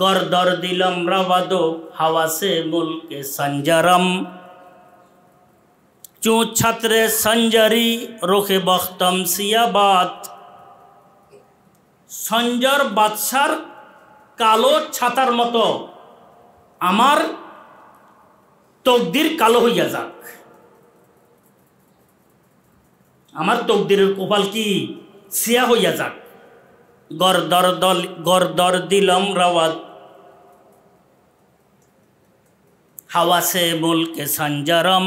গরদর দিলম রাওয়াদ হাওয়াসে মুলকে সঞ্জরম, চুচ ছত্রে সঞ্জরি রোখে বখতম সিয়াবাদ। সঞ্জর বাদশার কালো ছাতার মতো আমার তকদির কালো হইয়া যাক, আমার তকদিরের কপাল কি সিয়া হইয়া যাক। গরদর দিলম রাওয়াত হাওয়াসে মুলকে সঞ্জরম।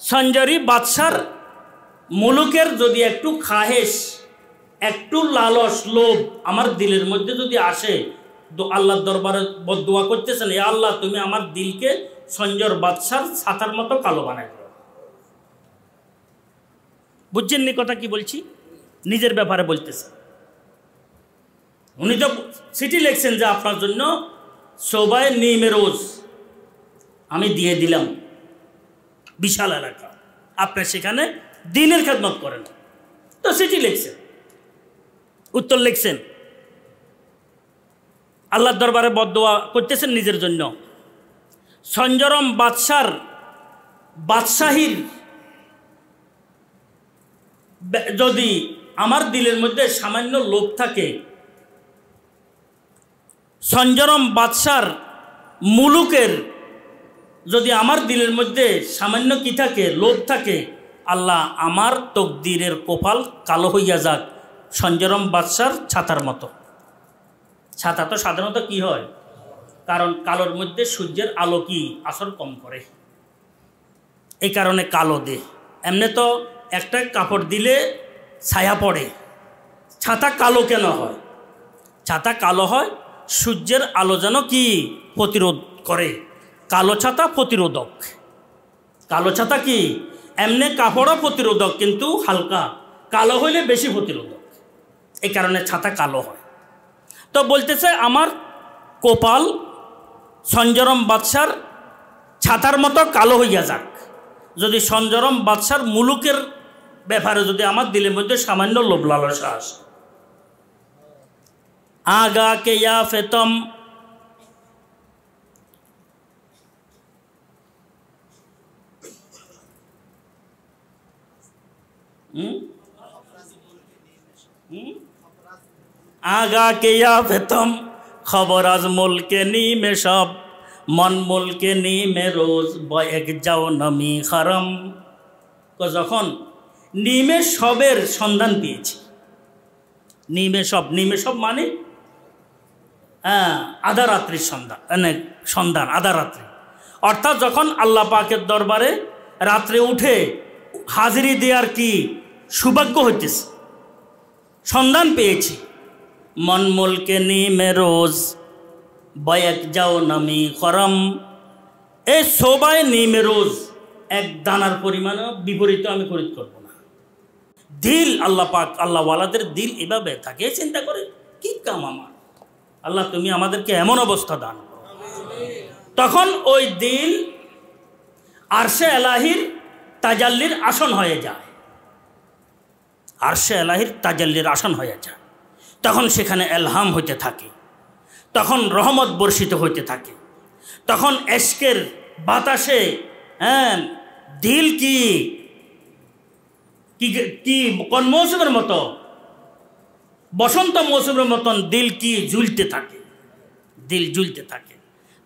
সঞ্জরি বাদশার মুলুকের যদি একটু খাহেশ, একটু লালস, লোভ আমার দিলের মধ্যে যদি আসে, আল্লাহর দরবারে বদদুয়া করতেছেন, এ আল্লাহ তুমি আমার দিলকে সঞ্জর বাদশার ছাতার মতো কালো বানাই দাও। বুঝছেন নি কথা কি বলছি? নিজের ব্যাপারে বলতেছে। উনি তো চিঠি লিখছেন যে আপনার জন্য সবাই নিমে রোজ আমি দিয়ে দিলাম, বিশাল এলাকা, আপনি সেখানে দিনের খেদমত করেন। তো চিঠি লিখছেন, উত্তর লিখছেন, আল্লাহর দরবারে বদদুয়া করতেছেন নিজের জন্য। সঞ্জরম বাদশাহীর যদি আমার দিলের মধ্যে সামান্য লোভ থাকে, সঞ্জরম বাদশার মুলুকের যদি আমার দিলের মধ্যে সামান্য কি থাকে, লোভ থাকে, আল্লাহ আমার তকদিরের কপাল কালো হইয়া যাক সঞ্জরম বাদশার ছাতার মতো। ছাতা তো সাধারণত কি হয়, কারণ কালোর মধ্যে সূর্যের আলো কি আসর কম করে, এই কারণে কালো দে। এমনি তো একটা কাপড় দিলে ছায়া পড়ে, ছাতা কালো কেন হয়? ছাতা কালো হয় সূর্যের আলো যেন কি প্রতিরোধ করে, কালো ছাতা প্রতিরোধক। কালো ছাতা কি এমনি কাপড়ও প্রতিরোধক, কিন্তু হালকা, কালো হইলে বেশি প্রতিরোধক, এই কারণে ছাতা কালো হয়। তো বলতেছে আমার কপাল সঞ্জরম বাদশার ছাতার মতো কালো হইয়া যাক যদি সঞ্জরম বাদশার মুলুকের ব্যাপারে যদি আমার দিলের মধ্যে সামান্য লোভ লালসা আসে। আগা কে ইয়া ফেতম আগা কে ইয়া ফেতম খবর আজ মুলকে নিমে সব, মন মুলকে নিমে রোজ বয়েক যাও নমি খারম। যখন নিমে সবের সন্ধান পেয়েছি, নিমে সব মানে আধা রাত্রির সন্ধান আধা রাত্রি, অর্থাৎ যখন আল্লাহ পাকের দরবারে রাত্রে উঠে হাজিরি দেওয়ার কি সৌভাগ্য হইতেছে, সন্ধান পেয়েছি। মন মুলকে নিমে রোজ বয়েক যাও নামি করম। এই সবাই নিমে রোজ এক দানার পরিমাণও বিপরীত আমি খরিদ করব না। দিল আল্লাহ পাক, আল্লাহওয়ালাদের দিল এভাবে থাকে, চিন্তা করে কি কাম আমার, আল্লাহ তুমি আমাদেরকে এমন অবস্থা দান করো। তখন ওই দিল আরশে এলাহির তাজাল্লির আসন হয়ে যায়, আরশে এলাহির তাজাল্লির আসন হয়ে যায়। তখন সেখানে এলহাম হইতে থাকে, তখন রহমত বর্ষিত হইতে থাকে, তখন এশকের বাতাসে দিল কি কি কোন মৌসুমের মতো, বসন্ত মৌসুমের মতন দিল কি ঝুলতে থাকে, দিল ঝুলতে থাকে।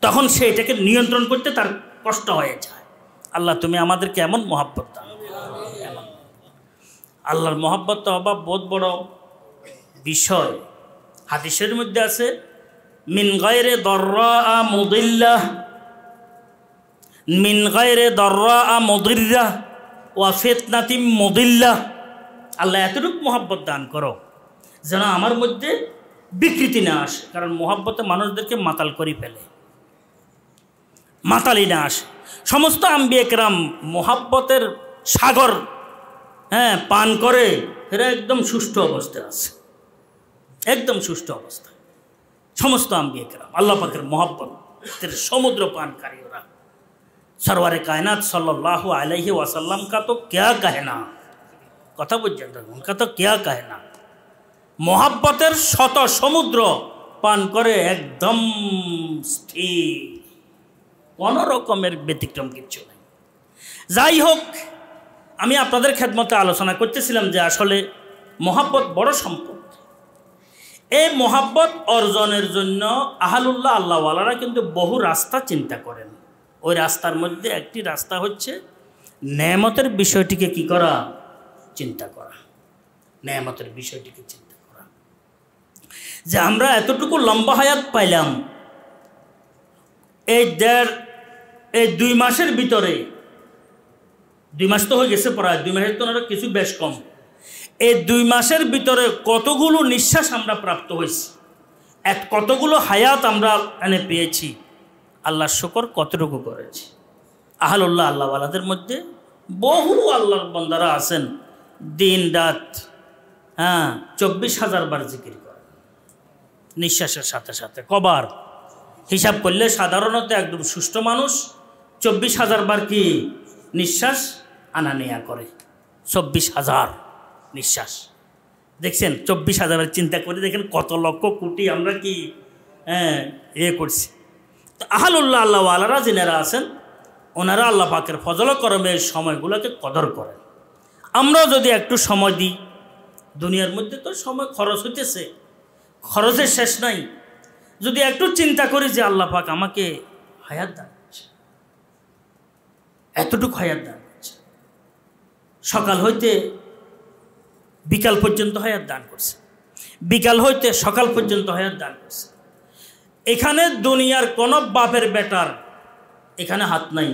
তখন সে এটাকে নিয়ন্ত্রণ করতে তার কষ্ট হয়ে যায়। আল্লাহ তুমি আমাদেরকে এমন মহাব্বত দাও। আল্লাহর মহাব্বত তো অভাব বহুত বড় বিষয়। হাদিসের মধ্যে আছে মিন গায়রে দররা মুদিল্লাহ, মিন গায়রে দররা মুদিল্লাহ ওয়া ফিতনাতিম মুদিল্লাহ। আল্লাহ এতটুকু মহাব্বত দান করো যেন আমার মধ্যে বিকৃতি না আসে, কারণ মহাব্বতে মানুষদেরকে মাতাল করে ফেলে, মাতালি না আসে। সমস্ত আম্বিয়া কেরাম মহাব্বতের সাগর পান করে এরা একদম সুষ্ঠু অবস্থায় আছে। একদম সুষ্ঠু অবস্থায় সমস্ত আম্বিয়া কেরাম আল্লাহ পাকের মোহাব্বতের সমুদ্র পানকারী ওরা। সরওয়ারে কায়নাত सल्लल्लाहु अलैहि वसल्लम का तो क्या कहना, কথা বুঝছেন তো, উনকা তো क्या कहना। মোহাব্বতের শত সমুদ্র পান করে একদম স্থির, কোনো রকমের ব্যতিক্রম কিচ্ছু নেই। যাই হোক, আমি আপনাদের খেদমতে আলোচনা করতেছিলাম যে আসলে মোহাব্বত বড় সম্পদ। এই মোহাব্বত অর্জনের জন্য আহলুল্লাহ আল্লাহওয়ালারা কিন্তু বহু রাস্তা চিন্তা করেন। ওই রাস্তার মধ্যে একটি রাস্তা হচ্ছে নেয়ামতের বিষয়টিকে কি করা, চিন্তা করা। নেয়ামতের বিষয়টিকে চিন্তা করা, যে আমরা এতটুকু লম্বা হায়াত পাইলাম, এই 2 মাসের ভিতরে, 2 মাস তো হয়ে গেছে প্রায়, 2 মাসের তো কিছু বেশ কম, এই 2 মাসের ভিতরে কতগুলো নিঃশ্বাস আমরা প্রাপ্ত হয়েছি, কতগুলো হায়াত আমরা এনে পেয়েছি, আল্লাহর শুকর কতটুকু করেছি। আহলুল্লাহ আল্লাহওয়ালাদের মধ্যে বহু আল্লাহর বান্দারা আছেন দিন রাত 24,000 বার জিকির করে নিঃশ্বাসের সাথে সাথে। কবার হিসাব করলে সাধারণত একদম সুষ্ঠু মানুষ 24,000 বার কি নিঃশ্বাস আনা নেয়া করে। 24,000 নিঃশ্বাস, দেখছেন 24,000 চিন্তা করে দেখেন কত লক্ষ কোটি আমরা কি করছি। তো আহলুল্লাহ আল্লাহওয়ালারা যিনারা আছেন ওনারা আল্লাহ পাকের ফজল করমের সময়গুলোকে কদর করেন। আমরাও যদি একটু সময় দিই, দুনিয়ার মধ্যে তো সময় খরচ হইতেছে, খরচের শেষ নাই, যদি একটু চিন্তা করি যে আল্লাহ পাক আমাকে হায়াত দান করছে, এতটুকু হায়াত দান করছে, সকাল হইতে বিকাল পর্যন্ত হায়াত দান করছে, বিকাল হইতে সকাল পর্যন্ত হায়াত দান করছে। এখানে দুনিয়ার কোনো বাপের বেটার এখানে হাত নাই,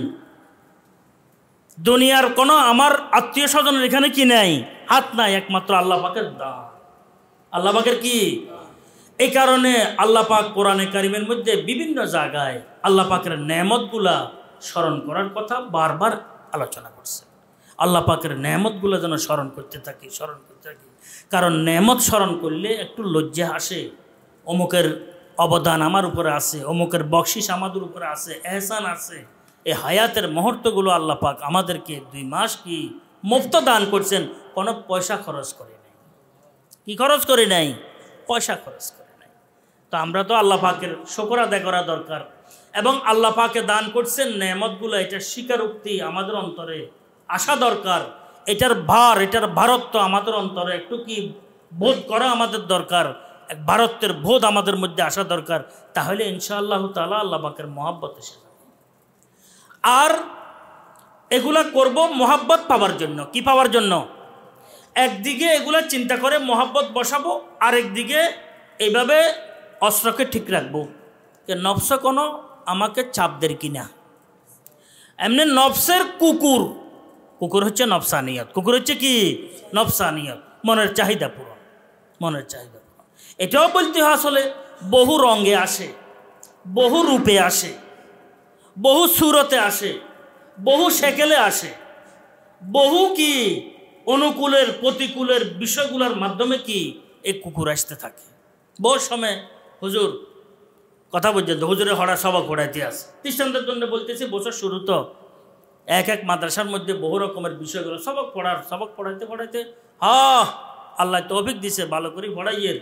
দুনিয়ার কোনো আমার আত্মীয় স্বজনের এখানে কি নাই, হাত নাই, একমাত্র আল্লাহ পাকের দান। আল্লাহ পাকের কি, এই কারণে আল্লাহ পাক কোরআনে কারিমের মধ্যে বিভিন্ন জায়গায় আল্লাহ পাকের নেয়ামতগুলা স্মরণ করার কথা বারবার আলোচনা করছে। আল্লাহ পাকের নেয়ামতগুলো যেন স্মরণ করতে থাকি, স্মরণ করতে থাকি, কারণ নেয়ামত স্মরণ করলে একটু লজ্জা আসে, অমুকের অবদান আমার উপরে আছে, অমুকের বকশিস আমাদের উপরে আছে, এহসান আছে। এই হায়াতের মুহূর্তগুলো আল্লাহ পাক আমাদেরকে 2 মাস কি মুফত দান করছেন, কোনো পয়সা খরচ করে নাই। কি খরচ করে নাই? পয়সা খরচ করে নাই। তো আমরা তো আল্লাহ পাকের শুকর আদায় করা দরকার, এবং আল্লাহ পাকে দান করছেন নেয়ামতগুলো, এটার স্বীকারোক্তি আমাদের অন্তরে আসা দরকার, এটার ভার, এটার ভারত্ব আমাদের অন্তরে একটু কি বোধ করা আমাদের দরকার, এক ভারতের বোধ আমাদের মধ্যে আসা দরকার। তাহলে ইনশাআল্লাহ তাআলা আল্লাহ পাকের মহব্বত এসে যাবে। আর এগুলা করব মহব্বত পাওয়ার জন্য। কি পাওয়ার জন্য? একদিকে এগুলা চিন্তা করে মহব্বত বসাবো, আরেকদিকে এইভাবে অস্ত্রকে ঠিক রাখবো যে নফস কোনো আমাকে চাপ দের কিনা। এমনি নফসের কুকুর, কুকুর হচ্ছে নফসানিয়ত, কুকুর হচ্ছে কি নফসানিয়ত, মনের চাহিদা পূরণ, মনের চাহিদা পূরণ। এটাও বলতে হয় আসলে বহু রঙে আসে, বহু রূপে আসে, বহু সুরতে আসে, বহু সেকেলে আসে, বহু কি অনুকূলের প্রতিকূলের বিষয়গুলোর মাধ্যমে কি এই কুকুর আসতে থাকে। বহু সময় হুজুর কথা বলছেন তো, হুজুরের হড়া সবক পড়াইতে আসে। দৃষ্টান্তের জন্য বলতেছি, বছর শুরু তো এক মাদ্রাসার মধ্যে বহু রকমের বিষয়গুলো সবক পড়াইতে পড়াইতে আল্লাহ তৌফিক দিছে, ভালো করে পড়াইয়ের।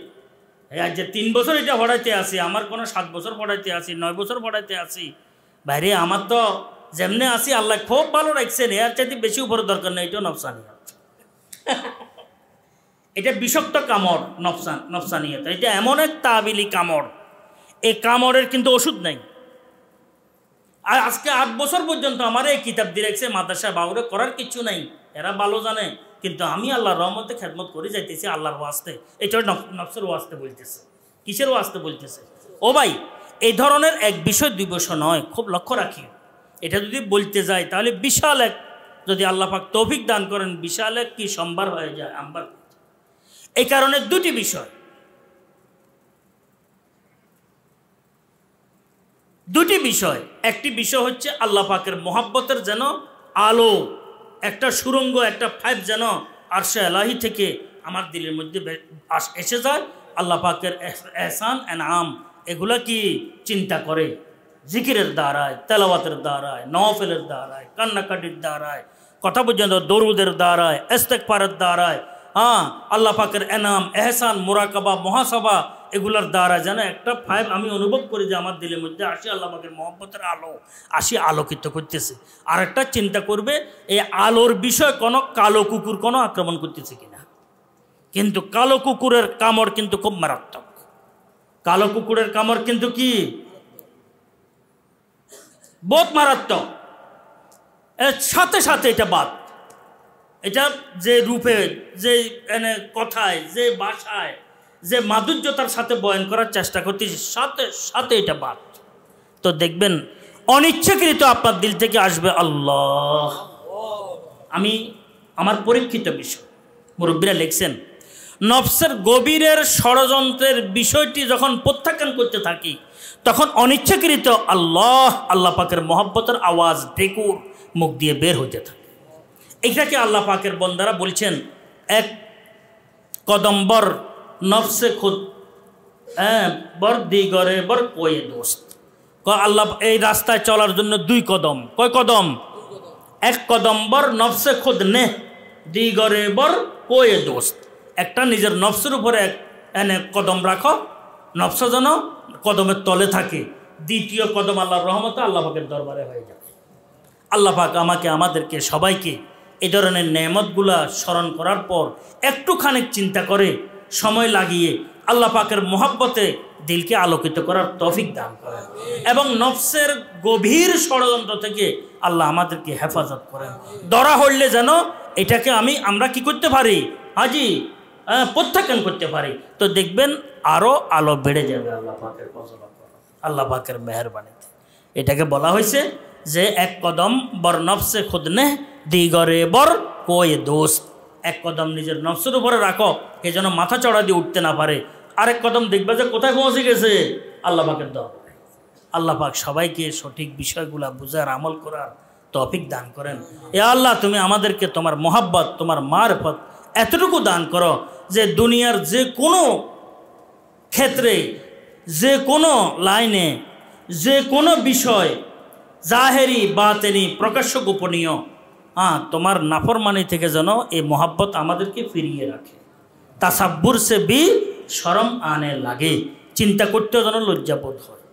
আজ যে 3 বছর এটা পড়াইতে আসি, আমার কোনো 7 বছর পড়াইতে আসি, 9 বছর পড়াইতে আসি, বাইরে আমার তো যেমনে আসি আল্লাহ খুব ভালো রাখছেন, এর চাইতে বেশি উপরে দরকার নেই। এটাও নফসানিয়ত, এটা বিষাক্ত কামড়, নফসানিয়ত। এটা এমন এক তাবিলি কামড়, এই কামড়ের কিন্তু ওষুধ নাই। আর আজকে 8 বছর পর্যন্ত আমার এই কিতাব দিয়ে রাখছে, মাদ্রাসা বাউরে করার কিছু নাই, এরা ভালো জানে, কিন্তু আমি আল্লাহর রহমতে খেদমত করে যাইতেছি আল্লাহর ওয়াস্তে। এটাও নফসের ওয়াস্তে বলতেছে। কিসের ওয়াস্তে বলতেছে? ও ভাই, এই ধরনের 1 বিষয় 2 বিষয় নয়, খুব লক্ষ্য রাখি। এটা যদি বলতে যাই তাহলে বিশাল এক, যদি আল্লাহ পাক তৌফিক দান করেন, বিশাল এক কি সম্ভার হয়ে যায় আমবার। এই কারণে 2টি বিষয়, 2টি বিষয়। একটি বিষয় হচ্ছে আল্লাহ পাকের মোহাব্বতের যেন আলো, একটা সুরঙ্গ, একটা পাইপ যেন আরশে এলাহি থেকে আমার দিলের মধ্যে এসে যায়, আল্লাহ পাকের এহসান এনাম এগুলা কি চিন্তা করে জিকিরের দ্বারায়, তেলাওয়াতের দ্বারায়, নওয়াফিলের দ্বারায়, কান্নাকাটির দ্বারায়, কথা পর্যন্ত দরুদের দ্বারায়, ইস্তেগফারের দ্বারায়, হ্যাঁ আল্লাহ পাকের এনাম এহসান মুরাকাবা মুহাসাবা এগুলার দ্বারা যেন একটা ফাইভ আমি অনুভব করি যে আমার দিলের মধ্যে আসি আল্লাহ পাকের মহব্বতের আলো আসি আলোকিত করতেছে। আর একটা চিন্তা করবে এই আলোর বিষয় কোনো কালো কুকুর কোনো আক্রমণ করতেছে কিনা। কিন্তু কালো কুকুরের কামড় কিন্তু খুব মারাত্মক। কালো কুকুরের কামড় কিন্তু কি বহুত মারাত্মক। এর সাথে সাথে এটা বাদ, এটা যে রূপে, যে কথায়, যে ভাষায়, যে মাধুর্যতার সাথে বয়ান করার চেষ্টা করতেছি, সাথে সাথে এটা বাদ। তো দেখবেন অনিচ্ছাকৃত আপনার দিল থেকে আসবে আল্লাহ। আমি আমার পরীক্ষিত বিষয়, মুরব্বীরা লিখছেন, নফসের গভীরের ষড়যন্ত্রের বিষয়টি যখন প্রত্যাখ্যান করতে থাকি তখন অনিচ্ছাকৃত আল্লাহ আল্লাহ পাকের মহব্বতের আওয়াজ ঢেকুর মুখ দিয়ে বের হতে থাকে। এটাকে আল্লাহ পাকের বন্দারা বলছেন এক কদম্বর নফসে খুদ বর দিগরে বর কোয়ে দোস্ত। আল্লাহ এই রাস্তায় চলার জন্য দুই কদম, কয় কদম? এক কদম্বর নফসে খুদ নে দিগরে বর কোয়ে দোস্ত। একটা নিজের নফসের উপরে কদম রাখো, নফস যেন কদমের তলে থাকে। দ্বিতীয় কদম আল্লাহর রহমতে আল্লাহ পাকের দরবারে হয়ে যাবে। আল্লাহ পাক আমাকে আমাদেরকে সবাইকে এই ধরনের নেয়ামতগুলা স্মরণ করার পর একটুখানি চিন্তা করে সময় লাগিয়ে আল্লাহ পাকের মহব্বতে দিলকে আলোকিত করার তৌফিক দান করেন এবং নফসের গভীর ষড়যন্ত্র থেকে আল্লাহ আমাদেরকে হেফাজত করেন। ধরা হইলে যেন এটাকে আমরা কি করতে পারি, হাজি প্রত্যাখ্যান করতে পারি। তো দেখবেন আরও আলো বেড়ে যাবে আল্লাহ পাকের ফজল, আল্লাহ পাকের মেহরবানিতে। এটাকে বলা হয়েছে যে এক কদম বর নফসে খুদ নে দিগরে বর কোয়ে দোস্ত। এক কদম নিজের নফসের উপরে রাখো, এই যেন মাথা চড়া দিয়ে উঠতে না পারে। আরেক কদম দেখবে যে কোথায় পৌঁছে গেছে, আল্লাহ পাকের দরবারে। আল্লাহ পাক সবাইকে সঠিক বিষয়গুলা বুঝার আমল করার তৌফিক দান করেন। এ আল্লাহ তুমি আমাদেরকে তোমার মোহাব্বত, তোমার মারফত এতটুকু দান করো যে দুনিয়ার যে কোনো ক্ষেত্রে, যে কোনো লাইনে, যে কোনো বিষয়, জাহেরি বাতেনি প্রকাশ্য গোপনীয়, তোমার নাফরমানি থেকে যেন এই মোহাব্বত আমাদেরকে ফিরিয়ে রাখে। তাসাব্বুর সে বি শরম আনে লাগে, চিন্তা করতেও যেন লজ্জাবোধ হয়।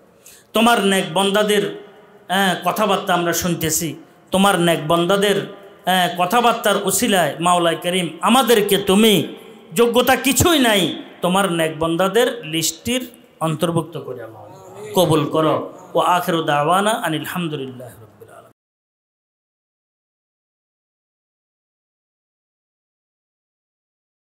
তোমার নেক বন্দাদের কথাবার্তা আমরা শুনতেছি, তোমার নেক বন্দাদের কথাবার্তার উসিলায় মাওলাই করিম আমাদেরকে তুমি যোগ্যতা কিছুই নাই, তোমার নেক বন্দাদের লিস্টির অন্তর্ভুক্ত করে কবুল করো। ও আখিরু দাওয়ানা আনিল হামদুলিল্লাহ।